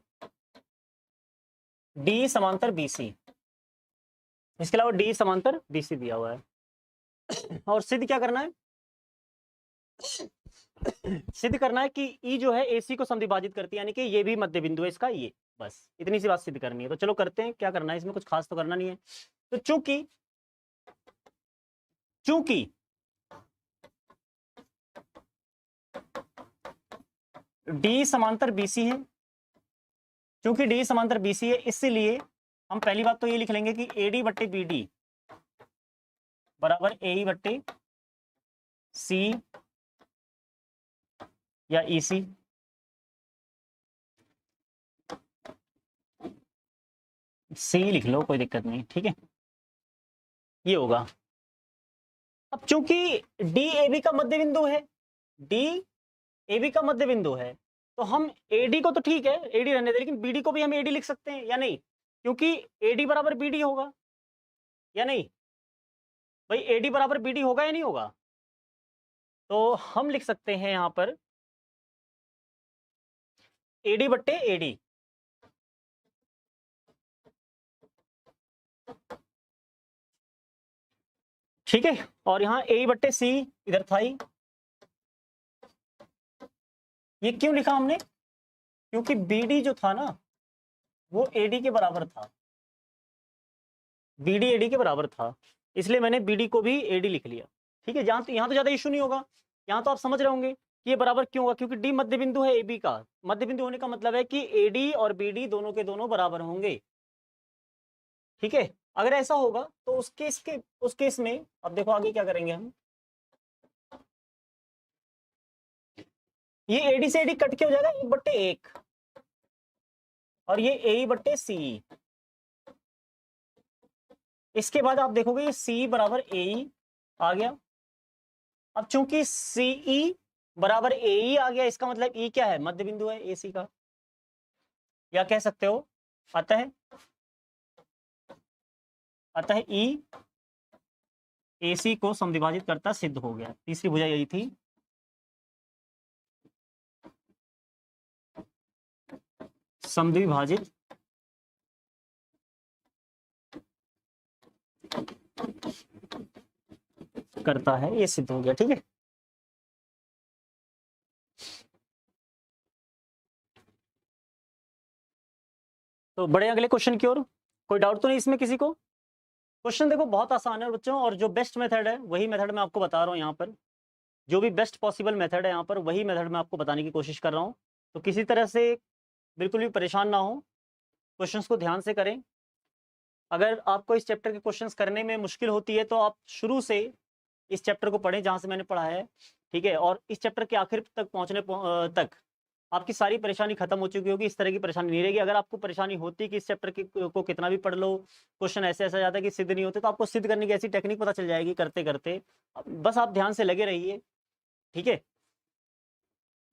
डी समांतर बीसी, इसके अलावा डी समांतर बीसी दिया हुआ है। और सिद्ध क्या करना है, सिद्ध करना है कि ई जो है एसी को समद्विभाजित करती है, यानी कि ये भी मध्य बिंदु है इसका, ये बस इतनी सी बात सिद्ध करनी है। तो चलो करते हैं, क्या करना है इसमें, कुछ खास तो करना नहीं है। तो चूंकि चूंकि डी समांतर बीसी है, चूंकि डी समांतर बीसी है, इसलिए हम पहली बात तो ये लिख लेंगे कि एडी बट्टे बीडी बराबर ए बट्टे सी या ईसी। सी लिख लो, कोई दिक्कत नहीं, ठीक है, ये होगा। अब चूंकि डी ए बी का मध्य बिंदु है, डी ए बी का मध्य बिंदु है, तो हम एडी को तो ठीक है एडी रहने दे, लेकिन बीडी को भी हम एडी लिख सकते हैं या नहीं, क्योंकि एडी बराबर बीडी होगा या नहीं भाई, एडी बराबर बीडी होगा या नहीं होगा। तो हम लिख सकते हैं यहां पर एडी बट्टे एडी, ठीक है, और यहां ए बट्टे सी इधर था ही। ये क्यों लिखा हमने, क्योंकि बीडी जो था ना वो एडी के बराबर था, बीडी एडी के बराबर था, इसलिए मैंने बीडी को भी एडी लिख लिया, ठीक है। यहाँ तो ज्यादा इशू नहीं होगा, यहाँ तो आप समझ रहे होंगे कि ये बराबर क्यों होगा, क्योंकि डी मध्य बिंदु है एबी का, मध्य बिंदु होने का मतलब है कि एडी और बीडी दोनों के दोनों बराबर होंगे, ठीक है। अगर ऐसा होगा तो उस केस में अब देखो आगे क्या करेंगे हम, ये एडी से एडी कट के हो जाएगा 1/1, और ये ए बट्टे सी, इसके बाद आप देखोगे ये सी बराबर ए आ गया। अब चूंकि सीई बराबर ए आ गया, इसका मतलब ई क्या है, मध्य बिंदु है एसी का, या कह सकते हो अतः ई एसी को समद्विभाजित करता सिद्ध हो गया। तीसरी भुजा यही थी, समद्विभाजित करता है, ये सिद्ध हो गया, ठीक है। तो बड़े अगले क्वेश्चन की ओर, कोई डाउट तो नहीं इसमें किसी को। क्वेश्चन देखो बहुत आसान है बच्चों, और जो बेस्ट मेथड है वही मेथड मैं आपको बता रहा हूँ यहाँ पर, जो भी बेस्ट पॉसिबल मेथड है यहाँ पर वही मेथड मैं आपको बताने की कोशिश कर रहा हूँ। तो किसी तरह से बिल्कुल भी परेशान ना हो, क्वेश्चंस को ध्यान से करें। अगर आपको इस चैप्टर के क्वेश्चंस करने में मुश्किल होती है तो आप शुरू से इस चैप्टर को पढ़ें जहाँ से मैंने पढ़ा है, ठीक है, और इस चैप्टर के आखिर तक पहुँचने तक आपकी सारी परेशानी खत्म हो चुकी होगी, इस तरह की परेशानी नहीं रहेगी। अगर आपको परेशानी होती है कि इस चैप्टर को कितना भी पढ़ लो, क्वेश्चन ऐसे ऐसा जाता है कि सिद्ध नहीं होते, तो आपको सिद्ध करने की ऐसी टेक्निक पता चल जाएगी करते करते, बस आप ध्यान से लगे रहिए, ठीक है।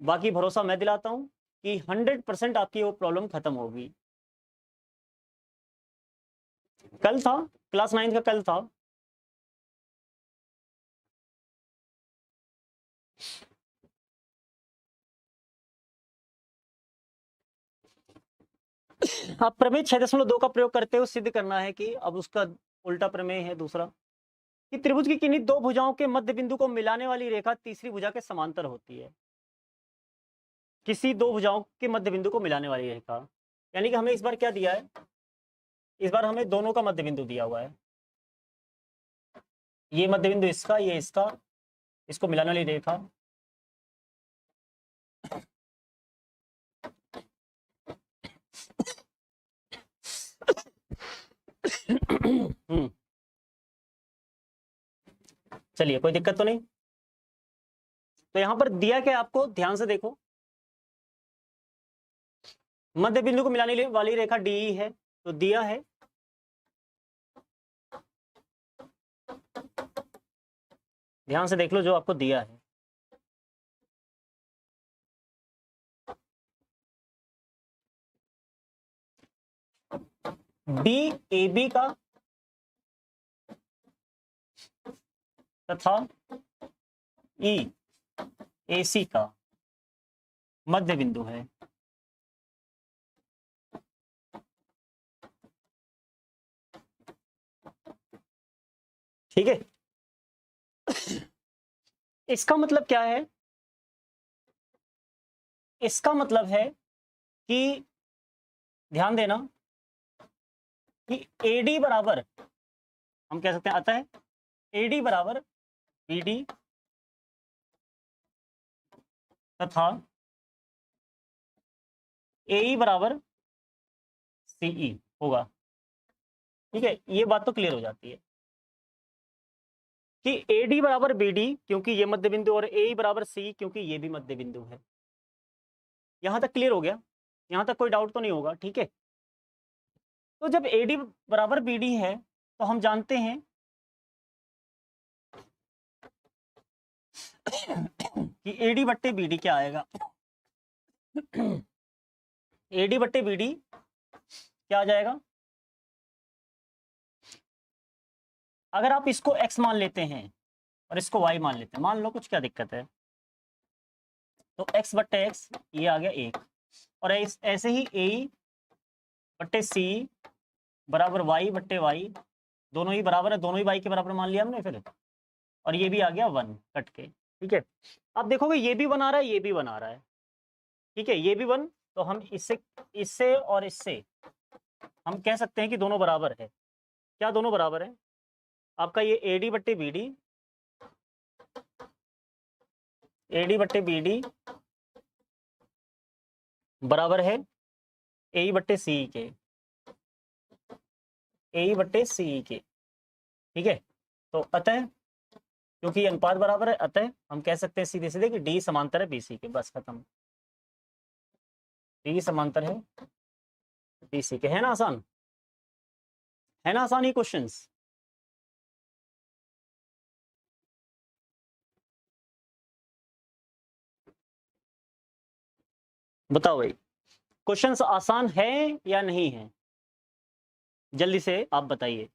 बाकी भरोसा मैं दिलाता हूँ कि 100% आपकी वो प्रॉब्लम खत्म होगी। कल था क्लास 9 का, कल था, आप प्रमेय 6.2 का प्रयोग करते हुए सिद्ध करना है कि, अब उसका उल्टा प्रमेय है दूसरा, कि त्रिभुज की किन्हीं दो भुजाओं के मध्य बिंदु को मिलाने वाली रेखा तीसरी भुजा के समांतर होती है। किसी दो भुजाओं के मध्य बिंदु को मिलाने वाली रेखा, यानी कि हमें इस बार क्या दिया है, इस बार हमें दोनों का मध्य बिंदु दिया हुआ है, ये मध्य बिंदु इसका, ये इसका, इसको मिलाने वाली रेखा चलिए कोई दिक्कत तो नहीं। तो यहां पर दिया क्या आपको, ध्यान से देखो, मध्य बिंदु को मिलाने वाली रेखा डी है, तो दिया है ध्यान से देख लो जो आपको दिया है, डी ए बी का तथा ई ए सी का मध्य बिंदु है। ठीक है, इसका मतलब क्या है, इसका मतलब है कि ध्यान देना कि AD बराबर, हम कह सकते हैं अतः AD बराबर BD तथा AE बराबर CE होगा। ठीक है, ये बात तो क्लियर हो जाती है कि AD बराबर BD क्योंकि ये मध्य बिंदु और AE बराबर C क्योंकि ये भी मध्य बिंदु है। यहां तक क्लियर हो गया, यहां तक कोई डाउट तो नहीं होगा। ठीक है, तो जब AD बराबर BD है तो हम जानते हैं कि AD बट्टे BD क्या आएगा, AD बट्टे BD क्या आ जाएगा, अगर आप इसको x मान लेते हैं और इसको y मान लेते हैं, मान लो कुछ, क्या दिक्कत है, तो x बट्टे x ये आ गया 1, और ऐसे ही A बट्टे C बराबर y बट्टे y, दोनों ही बराबर है, दोनों ही y के बराबर मान लिया हमने फिर, और ये भी आ गया 1 कट के। ठीक है, आप देखोगे ये भी 1 आ रहा है, ये भी 1 आ रहा है। ठीक है, ये भी 1, तो हम इससे और इससे हम कह सकते हैं कि दोनों बराबर है। क्या दोनों बराबर है, आपका ये AD बट्टे BD, AD बट्टे BD बराबर है AE बट्टे CE के, AE बट्टे CE के। ठीक है, तो अतः क्योंकि ये अनुपात बराबर है, अतः हम कह सकते हैं सीधे सीधे कि D समांतर है BC के, बस खत्म। D समांतर है BC के, है ना आसान, है ना आसान ये क्वेश्चंस। बताओ भाई, क्वेश्चंस आसान है या नहीं है, जल्दी से आप बताइए।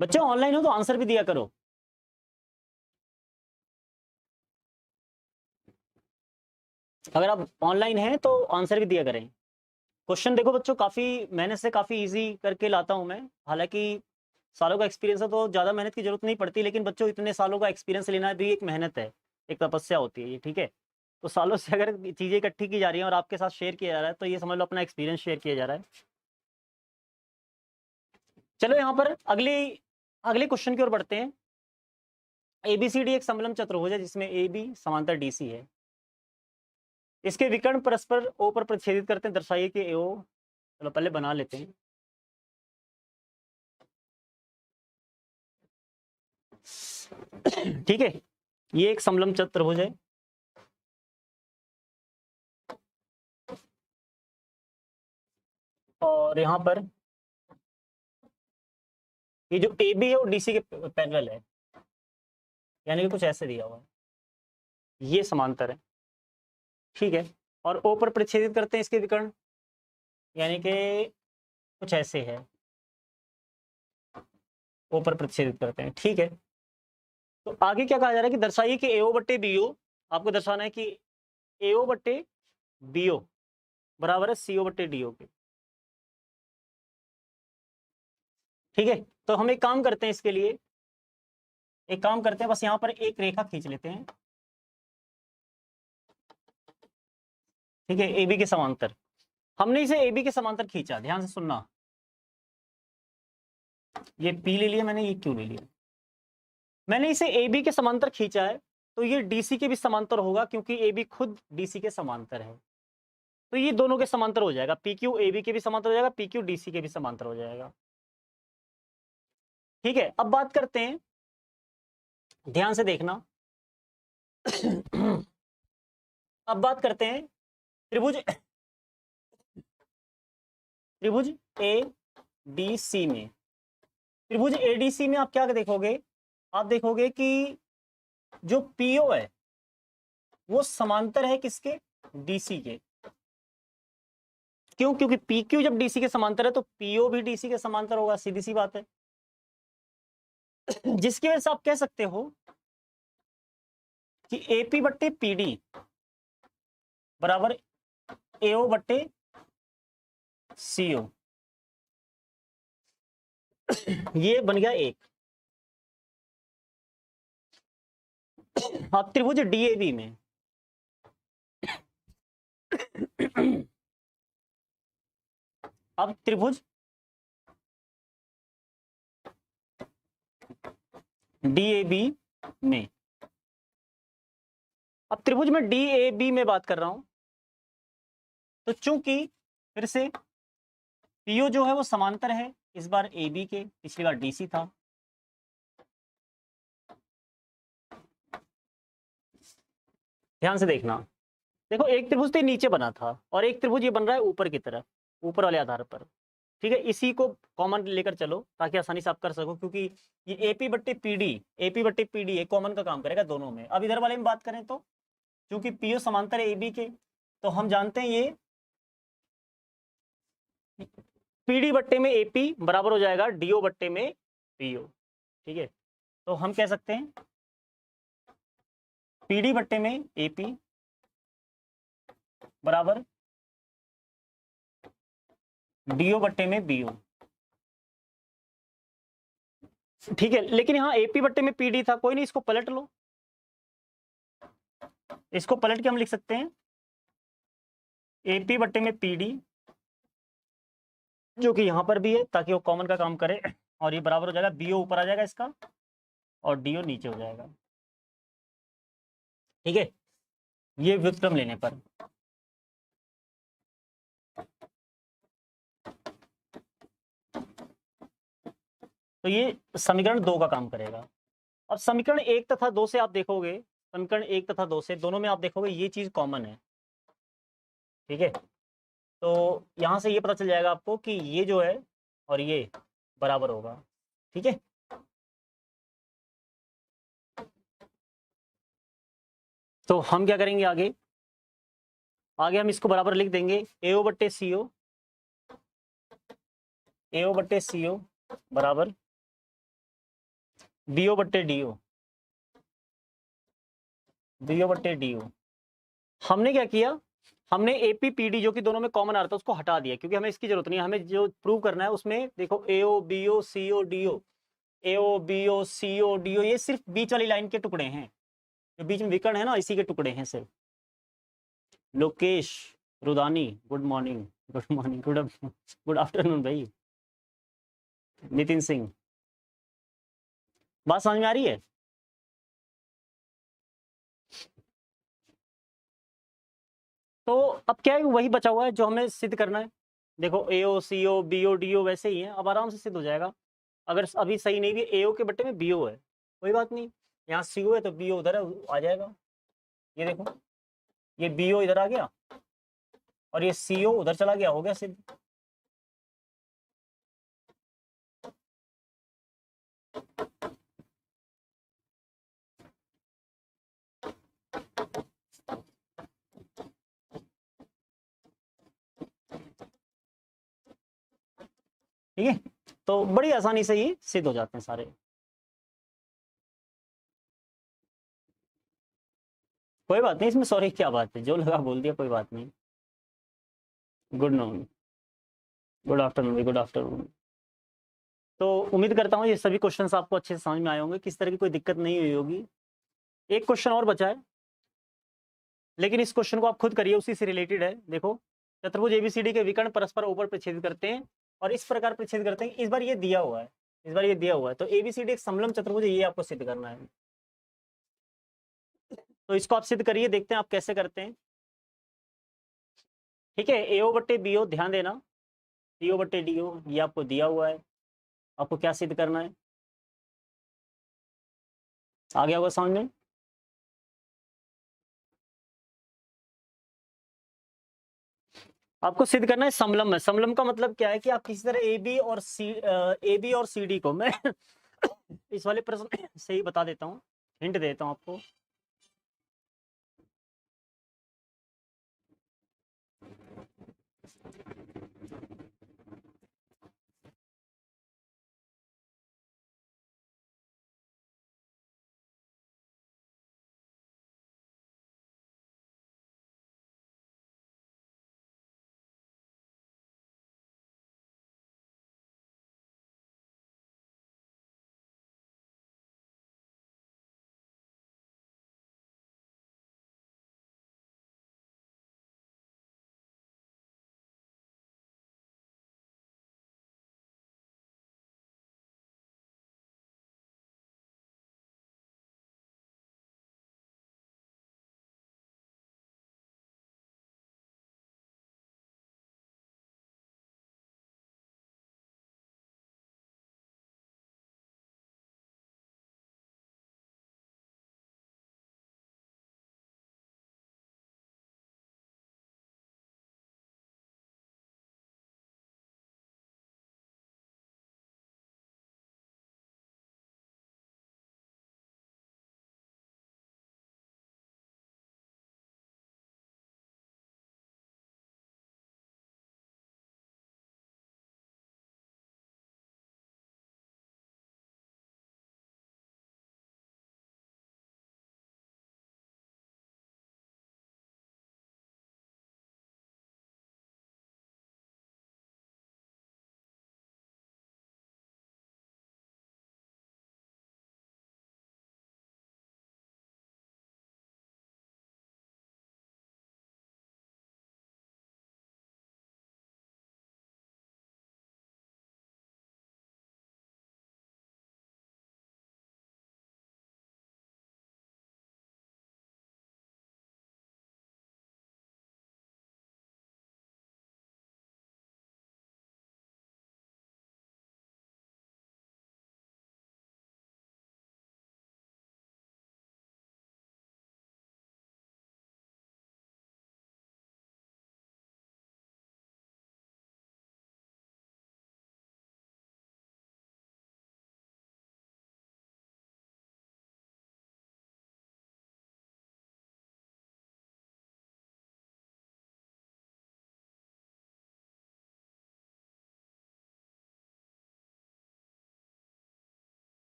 बच्चे ऑनलाइन हो तो आंसर भी दिया करो। अगर आप ऑनलाइन हैं तो आंसर भी दिया करें। क्वेश्चन देखो बच्चों, काफी मेहनत से काफी इजी करके लाता हूं मैं, हालांकि सालों का एक्सपीरियंस है तो ज्यादा मेहनत की जरूरत नहीं पड़ती, लेकिन बच्चों इतने सालों का एक्सपीरियंस लेना भी एक मेहनत है, एक तपस्या होती है ये। ठीक है, तो सालों से अगर चीजें इकट्ठी की जा रही हैं और आपके साथ शेयर किया जा रहा है तो ये समझ लो अपना एक्सपीरियंस शेयर किया जा रहा है। चलो यहाँ पर अगले क्वेश्चन की ओर बढ़ते हैं। ABCD एक समलंब चतुर्भुज है जिसमें AB समांतर DC है, इसके विकर्ण परस्पर O पर प्रतिच्छेदित करते हैं, दर्शाइए कि AO, चलो पहले बना लेते हैं। ठीक है, ये एक समलंब चतुर्भुज है, और यहां पर ये जो AB है वो DC के पैरेलल है, यानी कि कुछ ऐसे दिया हुआ है, ये समांतर है। ठीक है, और O पर प्रतिच्छेदित करते हैं इसके विकर्ण, यानी कि कुछ ऐसे है, O पर प्रतिच्छेदित करते हैं। ठीक है, तो आगे क्या कहा जा रहा है कि दर्शाइए कि AO बट्टे BO, आपको दर्शाना है कि AO बट्टे BO बराबर है CO बट्टे DO के। ठीक है, तो हम एक काम करते हैं, इसके लिए एक काम करते हैं, बस यहाँ पर एक रेखा खींच लेते हैं, ठीक है, ए बी के समांतर। हमने इसे ए बी के समांतर खींचा, ध्यान से सुनना, ये पी ले लिया मैंने, ये क्यू ले लिया, मैंने इसे ए बी के समांतर खींचा है, तो ये डीसी के भी समांतर होगा क्योंकि ए बी खुद डीसी के समांतर है, तो ये दोनों के समांतर हो जाएगा, पी क्यू ए बी के भी समांतर हो जाएगा, पी क्यू डीसी के भी समांतर हो जाएगा। ठीक है, अब बात करते हैं, ध्यान से देखना अब बात करते हैं त्रिभुज त्रिभुज ए डी सी में। त्रिभुज ए डी सी में आप क्या देखोगे, आप देखोगे कि जो पीओ है वो समांतर है किसके, डीसी के। क्यों, क्योंकि पी क्यू जब डीसी के समांतर है तो पीओ भी डीसी के समांतर होगा, सीधी सी बात है। जिसकी वजह से आप कह सकते हो कि एपी बट्टे पीडी बराबर एओ बट्टे सीओ, ये बन गया एक। अब त्रिभुज डीएबी में अब त्रिभुज डीएबी में, अब त्रिभुज में डीएबी में बात कर रहा हूं, तो चूंकि फिर से पीओ जो है वो समांतर है, इस बार ए बी के, पिछली बार डीसी था। ध्यान से देखना, देखो एक त्रिभुज तो नीचे बना था और एक त्रिभुज ये बन रहा है ऊपर की तरफ, ऊपर वाले आधार पर। ठीक है, इसी को कॉमन लेकर चलो ताकि आसानी से आप कर सको, क्योंकि ये एपी बट्टे पीडी एक कॉमन का काम करेगा दोनों में। अब इधर वाले में बात करें तो क्योंकि पीओ समांतर है ए बी के, तो हम जानते हैं ये पीडी बट्टे में एपी बराबर हो जाएगा डीओ बट्टे में पीओ। ठीक है, तो हम कह सकते हैं पीडी बट्टे में एपी बराबर डीओ बट्टे में बीओ। ठीक है, लेकिन यहाँ एपी बट्टे में पीडी था, कोई नहीं, इसको पलट लो, इसको पलट के हम लिख सकते हैं एपी बट्टे में पीडी, जो कि यहां पर भी है ताकि वो कॉमन का काम करे, और ये बराबर हो जाएगा बीओ ऊपर आ जाएगा इसका और डीओ नीचे हो जाएगा। ठीक है, ये व्युत्क्रम लेने पर। तो ये समीकरण 2 का काम करेगा। अब समीकरण 1 तथा 2 से आप देखोगे, समीकरण 1 तथा 2 से दोनों में आप देखोगे ये चीज कॉमन है। ठीक है, तो यहां से ये पता चल जाएगा आपको कि ये जो है और ये बराबर होगा। ठीक है, तो हम क्या करेंगे आगे, आगे हम इसको बराबर लिख देंगे एओ बट्टे सीओ बराबर बीओ बट्टे डीओ। हमने क्या किया, हमने एपी पीडी जो कि दोनों में कॉमन आ रहा था उसको हटा दिया, क्योंकि हमें इसकी जरूरत नहीं है। हमें जो प्रूव करना है उसमें देखो एओ बीओ सीओ डीओ, ये सिर्फ बीच वाली लाइन के टुकड़े हैं, जो बीच में विकर्ण है ना, इसी के टुकड़े हैं सिर्फ। Lokesh Rudani good morning, good afternoon भाई। नितिन सिंह, बात समझ में आ रही है? तो अब क्या है, वही बचा हुआ है जो हमें सिद्ध करना है। देखो एओ सीओ बीओ डीओ वैसे ही है, अब आराम से सिद्ध हो जाएगा। अगर अभी सही नहीं भी, एओ के बट्टे में बीओ है, कोई बात नहीं, यहाँ सीओ है तो बीओ उधर आ जाएगा। ये देखो, ये बीओ इधर आ गया और ये सीओ उधर चला गया, हो गया सिद्ध। ठीक है, तो बड़ी आसानी से ये सिद्ध हो जाते हैं सारे। कोई बात नहीं, इसमें सॉरी क्या बात है, जो लगा बोल दिया, कोई बात नहीं। Good morning, good afternoon, good afternoon. तो उम्मीद करता हूँ ये सभी क्वेश्चंस आपको अच्छे से समझ में आए होंगे, किस तरह की कोई दिक्कत नहीं हुई होगी। एक क्वेश्चन और बचा है, लेकिन इस क्वेश्चन को आप खुद करिए, उसी से रिलेटेड है। देखो, चतुर्भुज एबीसीडी के विकर्ण परस्पर ऊपर प्रच्छेद करते हैं और इस प्रकार प्रच्छेद करते हैं। इस बार ये दिया हुआ है, इस बार ये दिया हुआ है, तो एबीसीडी एक समलंब चतुर्भुज है, ये आपको सिद्ध करना है। तो इसको आप सिद्ध करिए, देखते हैं आप कैसे करते हैं। ठीक है, एओ बट्टे बीओ, ध्यान देना, सीओ बट्टे डीओ ये आपको दिया हुआ है, आपको क्या सिद्ध करना है, आ गया होगा समझ में। आपको सिद्ध करना है समलंब है। समलंब का मतलब क्या है कि आप किसी तरह ए बी और सी डी को, मैं इस वाले प्रश्न से ही बता देता हूँ, हिंट देता हूँ आपको।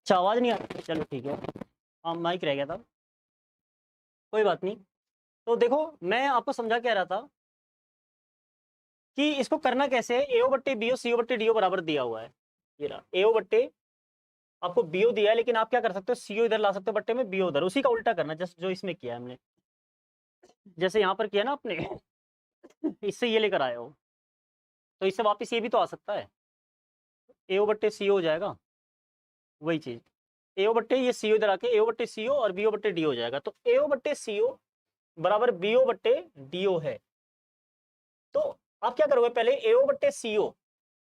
अच्छा, आवाज नहीं आ रही, चलो ठीक है, हाँ माइक रह गया था, कोई बात नहीं। तो देखो, मैं आपको समझा क्या रहा था कि इसको करना कैसे है। एओ बट्टे बीओ सीओ बट्टे डीओ बराबर दिया हुआ है, ये रहा एओ बट्टे, आपको बीओ दिया है, लेकिन आप क्या कर सकते हो, सीओ इधर ला सकते हो बट्टे में, बीओ उधर, उसी का उल्टा करना, जस्ट जो इसमें किया है हमने, जैसे यहाँ पर किया ना आपने इससे ये लेकर आए हो, तो इससे वापस ये भी तो आ सकता है, एओ बट्टे सीओ हो जाएगा, वही चीज, एओ बट्टे ये सीओ इधर आके एओ बट्टे सीओ और बीओ बट्टे डी हो जाएगा। तो एओ बट्टे सीओ बराबर बीओ बट्टे डीओ है। तो आप क्या करोगे, पहले एओ बट्टे सीओ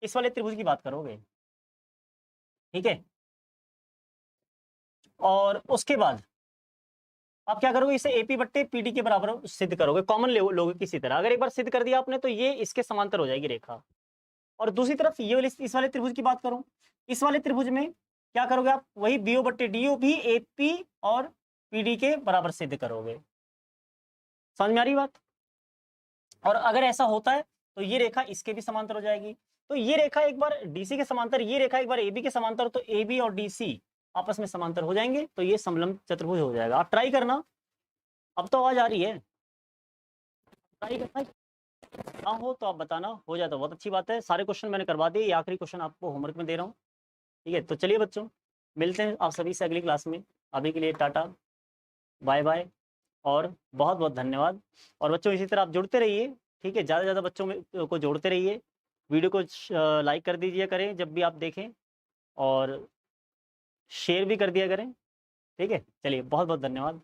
इस वाले त्रिभुज की बात करोगे, ठीक है, और उसके बाद आप क्या करोगे, इसे एपी बट्टे पीडी के बराबर सिद्ध करोगे, कॉमन लोगे किसी तरह। अगर एक बार सिद्ध कर दिया आपने तो ये इसके समांतर हो जाएगी रेखा। और दूसरी तरफ ये वाली, इस वाले त्रिभुज की बात करूं, इस वाले त्रिभुज में क्या करोगे आप, वही बीओ बट्टे डीओ भी एपी और पीडी के बराबर सिद्ध करोगे। समझ में आ रही बात। और अगर ऐसा होता है तो ये रेखा इसके भी समांतर हो जाएगी। तो ये रेखा एक बार डीसी के समांतर, ये रेखा एक बार एबी के समांतर, तो एबी और डीसी आपस में समांतर हो जाएंगे, तो ये समलंब चतुर्भुज हो जाएगा। आप ट्राई करना। अब तो आवाज आ रही है, ट्राई करना, ना हो तो आप बताना, हो जाए तो बहुत अच्छी बात है। सारे क्वेश्चन मैंने करवा दिए, ये आखिरी क्वेश्चन आपको होमवर्क में दे रहा हूँ, ठीक है। तो चलिए बच्चों, मिलते हैं आप सभी से अगली क्लास में। अभी के लिए टाटा, बाय बाय और बहुत बहुत धन्यवाद। और बच्चों इसी तरह आप जुड़ते रहिए, ठीक है, ज़्यादा से ज़्यादा बच्चों में को जोड़ते रहिए। वीडियो को लाइक कर दीजिए करें जब भी आप देखें, और शेयर भी कर दिया करें, ठीक है। चलिए बहुत बहुत धन्यवाद।